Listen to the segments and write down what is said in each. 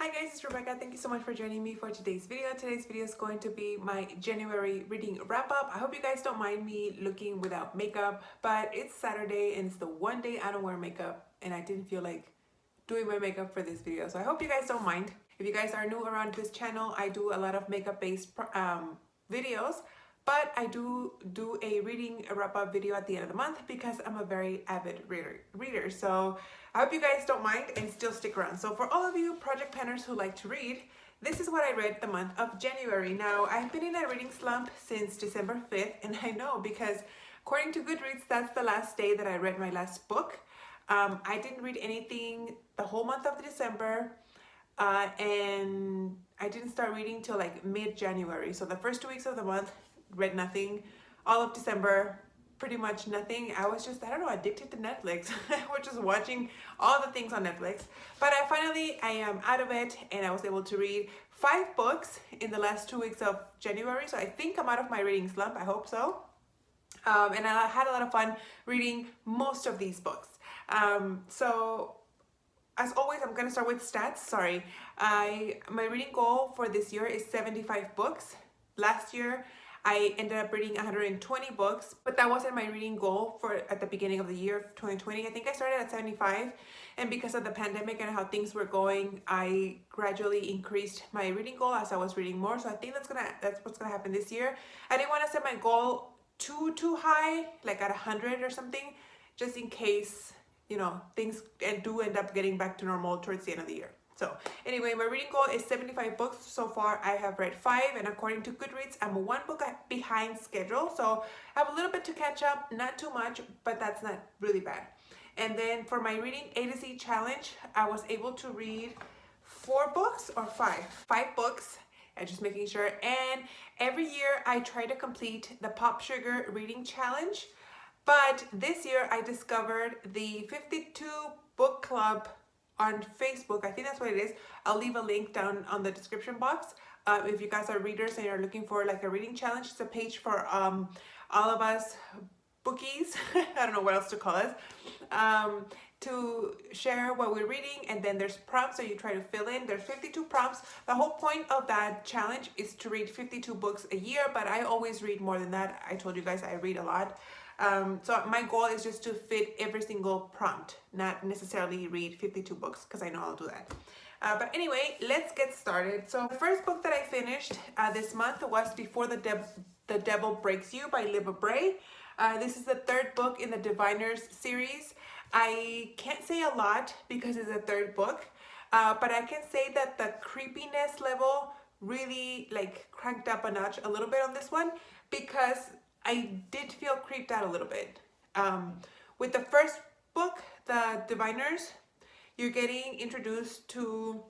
Hi guys, it's Rebecca. Thank you so much for joining me for today's video. Today's video is going to be my January reading wrap up. I hope you guys don't mind me looking without makeup, but it's Saturday and it's the one day I don't wear makeup and I didn't feel like doing my makeup for this video. So I hope you guys don't mind. If you guys are new around this channel, I do a lot of makeup based videos, but I do a reading wrap up video at the end of the month because I'm a very avid reader. So I hope you guys don't mind and still stick around. So for all of you project planners who like to read, this is what I read the month of January. Now, I've been in a reading slump since December 5th, and I know because according to Goodreads, that's the last day that I read my last book. I didn't read anything the whole month of December, and I didn't start reading till like mid-January. So the first 2 weeks of the month, read nothing. All of December, pretty much nothing. I was just, I don't know, addicted to Netflix. We're just watching all the things on Netflix. But I am out of it, and I was able to read 5 books in the last 2 weeks of January. So I think I'm out of my reading slump. I hope so. And I had a lot of fun reading most of these books. So as always, I'm gonna start with stats. Sorry, my reading goal for this year is 75 books. Last year, I ended up reading 120 books, but that wasn't my reading goal for at the beginning of the year of 2020. I think I started at 75, and because of the pandemic and how things were going, I gradually increased my reading goal as I was reading more. So I think that's what's gonna happen this year. I didn't want to set my goal too high, like at 100 or something, just in case, you know, things do end up getting back to normal towards the end of the year. So anyway, my reading goal is 75 books. So far, I have read 5, and according to Goodreads, I'm 1 book behind schedule. So I have a little bit to catch up, not too much, but that's not really bad. And then for my reading A to Z challenge, I was able to read 4 books or 5? 5 books. I'm just making sure. And every year I try to complete the Pop Sugar reading challenge. But this year I discovered the 52 book club on Facebook. I think that's what it is. I'll leave a link down on the description box. If you guys are readers and you're looking for like a reading challenge, it's a page for all of us bookies. I don't know what else to call it. To share what we're reading, and then there's prompts so you try to fill in. There's 52 prompts. The whole point of that challenge is to read 52 books a year, but I always read more than that. I told you guys I read a lot. So my goal is just to fit every single prompt, not necessarily read 52 books, because I know I'll do that. But anyway, let's get started. So the first book that I finished this month was Before the Devil Breaks You by Libba Bray. This is the 3rd book in the Diviners series. I can't say a lot because it's the 3rd book, but I can say that the creepiness level really like cranked up a notch a little bit on this one, because I did feel creeped out a little bit. With the first book, The Diviners, you're getting introduced to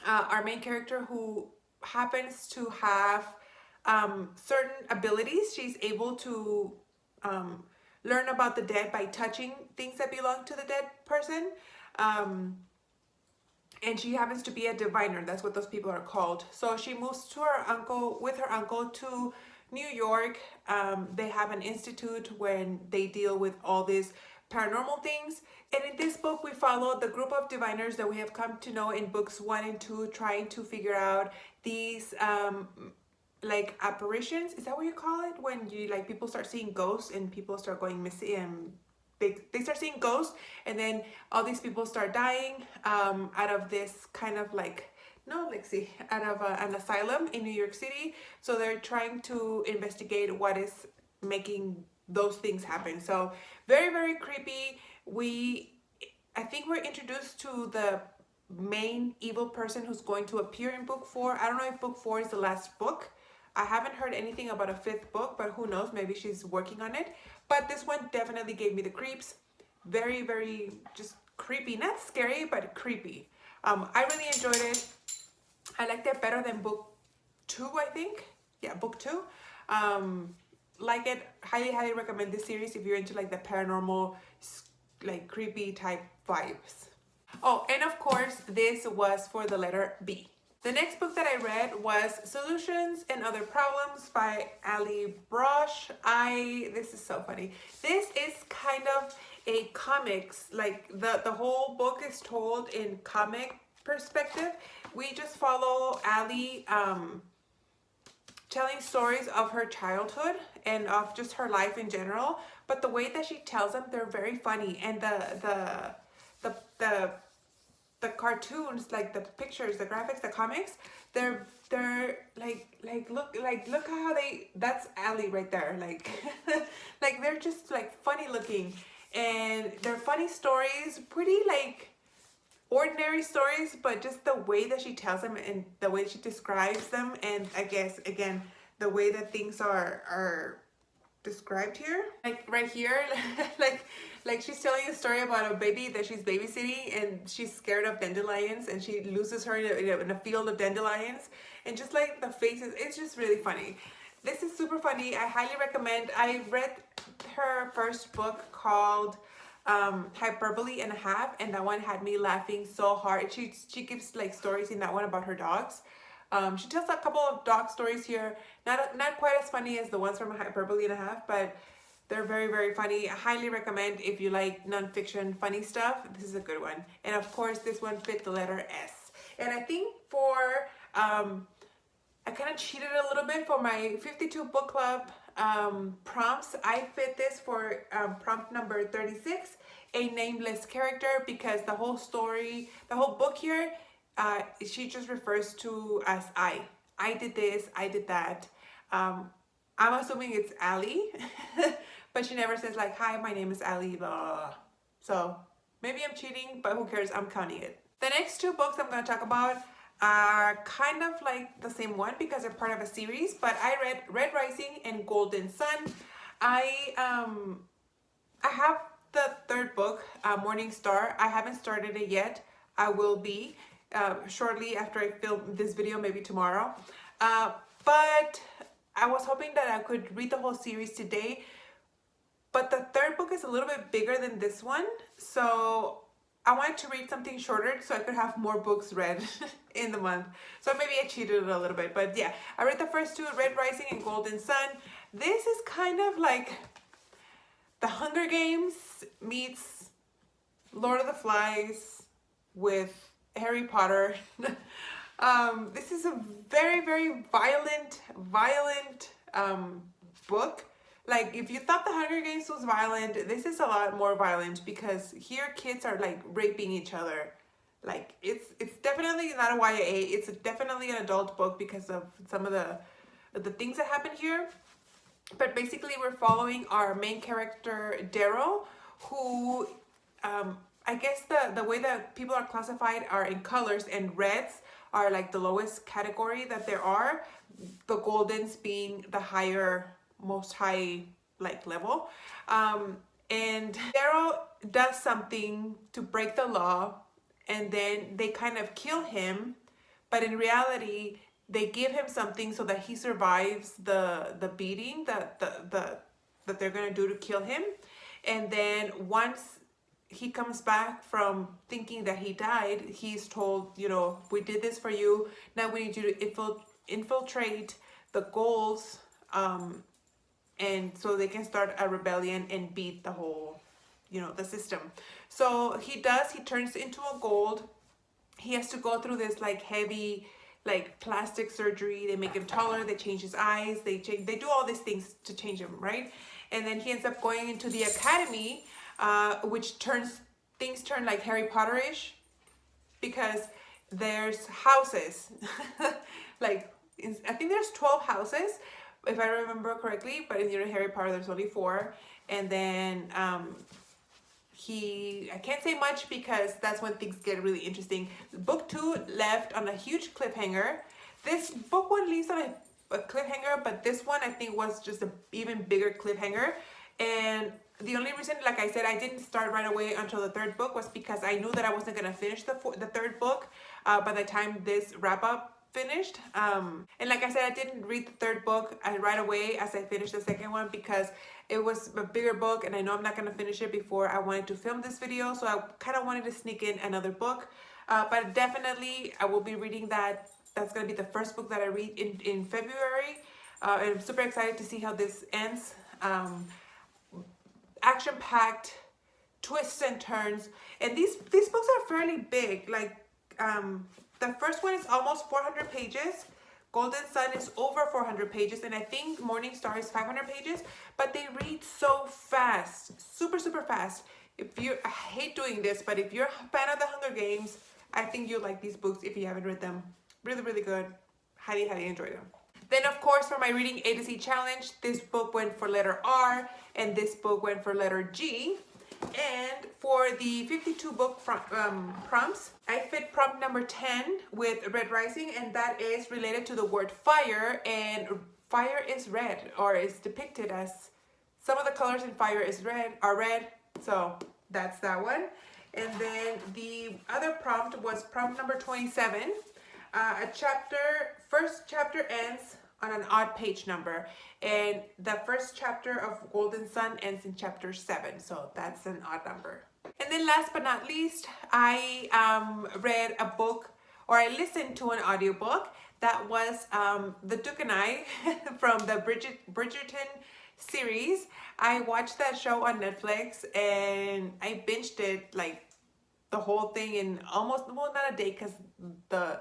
our main character, who happens to have certain abilities. She's able to learn about the dead by touching things that belong to the dead person. And she happens to be a diviner. That's what those people are called. So she moves to with her uncle to New York. They have an institute when they deal with all these paranormal things. And in this book, we follow the group of diviners that we have come to know in books 1 and 2, trying to figure out these like apparitions. Is that what you call it? When you like people start seeing ghosts and people start going missing. They start seeing ghosts, and then all these people start dying out of this kind of like, out of an asylum in New York City. So they're trying to investigate what is making those things happen. So very, very creepy. I think we're introduced to the main evil person who's going to appear in book 4. I don't know if book 4 is the last book. I haven't heard anything about a 5th book, but who knows, maybe she's working on it. But this one definitely gave me the creeps. Very, very just creepy. Not scary, but creepy. I really enjoyed it. I liked it better than book 2, I think. Yeah, book 2. Like it. Highly, highly recommend this series if you're into like the paranormal, like creepy type vibes. Oh, and of course, this was for the letter B. The next book that I read was Solutions and Other Problems by Ali Brosh. This is so funny. This is kind of a comics, like the whole book is told in comic perspective. we just follow Allie telling stories of her childhood and of just her life in general. But the way that she tells them, they're very funny, and the cartoons, like the pictures, the graphics, the comics, they're look how that's Allie right there, like like they're just like funny looking, and they're funny stories, pretty like ordinary stories, but just the way that she tells them and the way she describes them, and I guess again the way that things are described here, like right here, like she's telling a story about a baby that she's babysitting, and she's scared of dandelions, and she loses her in a field of dandelions, and just like the faces, it's just really funny. This is super funny. I highly recommend. I read her first book called Hyperbole and a Half, and that one had me laughing so hard. She gives like stories in that one about her dogs. She tells a couple of dog stories here, not quite as funny as the ones from Hyperbole and a Half, but they're very, very funny. I highly recommend if you like nonfiction funny stuff. This is a good one. And of course, this one fit the letter S. And I think for I kind of cheated a little bit for my 52 book club prompts. I fit this for prompt number 36, a nameless character, because the whole story, the whole book here, she just refers to as I did this, I did that. I'm assuming it's Allie, but she never says like, hi, my name is Allie, blah. So maybe I'm cheating, but who cares? I'm counting it. The next two books I'm going to talk about are kind of like the same one because they're part of a series, but I read Red Rising and Golden Sun. I have the third book, Morning Star. I haven't started it yet. I will be shortly after I film this video, maybe tomorrow. But I was hoping that I could read the whole series today, but the third book is a little bit bigger than this one, so I wanted to read something shorter so I could have more books read in the month. So maybe I cheated a little bit, but yeah, I read the first two, Red Rising and Golden Sun. This is kind of like the Hunger Games meets Lord of the Flies with Harry Potter. This is a very, very violent book. Like, if you thought the Hunger Games was violent, this is a lot more violent, because here kids are like raping each other. Like, it's definitely not a YA. It's definitely an adult book because of some of the things that happen here. But basically, we're following our main character Daryl, who I guess the way that people are classified are in colors, and reds are like the lowest category that there are, the goldens being the most high like level. And Daryl does something to break the law, and then they kind of kill him, but in reality they give him something so that he survives the beating that they're gonna do to kill him. And then once he comes back from thinking that he died, he's told, you know, we did this for you, now we need you to infiltrate the goals, and so they can start a rebellion and beat the whole, you know, the system. So he turns into a gold. He has to go through this like heavy like plastic surgery. They make him taller, they change his eyes, they do all these things to change him, right? And then he ends up going into the academy, which things turn like Harry Potter-ish, because there's houses. Like, I think there's 12 houses, if I remember correctly, but in Harry Potter there's only 4. And then I can't say much because that's when things get really interesting. Book 2 left on a huge cliffhanger. This book 1 leaves on a cliffhanger, but this one I think was just an even bigger cliffhanger. And the only reason, like I said, I didn't start right away until the third book was because I knew that I wasn't going to finish the third book by the time this wrap-up finished. And like I said, I didn't read the third book right away as I finished the second one because it was a bigger book, and I know I'm not going to finish it before I wanted to film this video, so I kind of wanted to sneak in another book. But definitely I will be reading that. That's going to be the first book that I read in February, and I'm super excited to see how this ends. Action-packed, twists and turns, and these books are fairly big. Like The first one is almost 400 pages. Golden Sun is over 400 pages, and I think Morning Star is 500 pages, but they read so fast, super, super fast. I hate doing this, but if you're a fan of the Hunger Games, I think you'll like these books if you haven't read them. Really, really good. Highly, highly enjoy them. Then, of course, for my reading A to Z challenge, this book went for letter R, and this book went for letter G. And for the 52 book prompts, I fit prompt number 10 with Red Rising, and that is related to the word fire, and fire is red, or is depicted as some of the colors in fire are red, so that's that one. And then the other prompt was prompt number 27. First chapter ends on an odd page number, and the first chapter of Golden Sun ends in chapter 7, so that's an odd number. And then last but not least, I read a book, or I listened to an audiobook that was The Duke and I from the Bridgerton series. I watched that show on Netflix, and I binged it, like the whole thing in almost, well, not a day, because the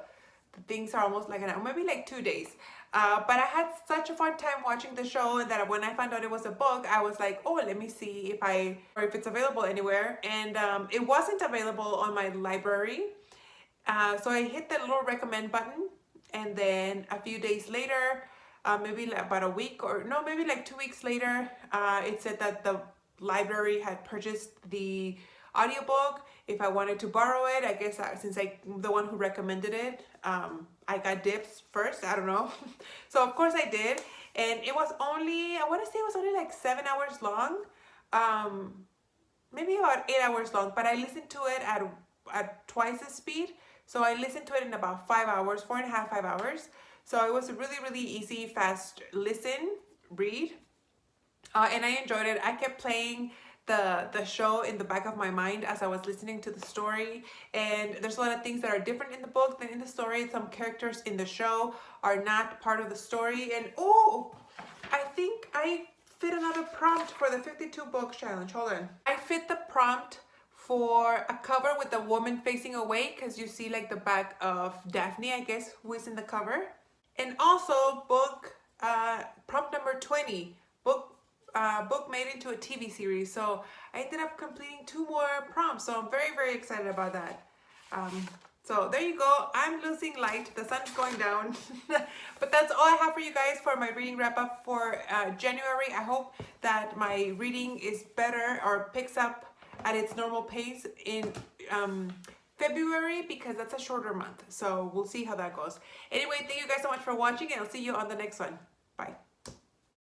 things are almost like an hour, maybe like 2 days. But I had such a fun time watching the show that when I found out it was a book, I was like, oh, let me see if it's available anywhere. And it wasn't available on my library. So I hit that little recommend button, and then a few days later, maybe like about a week, or no, maybe like 2 weeks later, it said that the library had purchased the audiobook. If I wanted to borrow it, I guess since I'm the one who recommended it, I got dibs first, I don't know. So of course I did, and it was only, I want to say it was only like 7 hours long, maybe about 8 hours long, but I listened to it at twice the speed. So I listened to it in about 5 hours, 4.5, 5 hours. So it was a really, really easy, fast read, and I enjoyed it. I kept playing the show in the back of my mind as I was listening to the story, and there's a lot of things that are different in the book than in the story. Some characters in the show are not part of the story, and oh, I think I fit another prompt for the 52 book challenge. Hold on. I fit the prompt for a cover with a woman facing away, because you see like the back of Daphne, I guess, who is in the cover. And also book prompt number 20, book made into a TV series. So I ended up completing 2 more prompts, so I'm very, very excited about that. So there you go. I'm losing light, the sun's going down. But that's all I have for you guys for my reading wrap up for January. I hope that my reading is better, or picks up at its normal pace in February, because that's a shorter month. So we'll see how that goes. Anyway, thank you guys so much for watching, and I'll see you on the next one. Bye.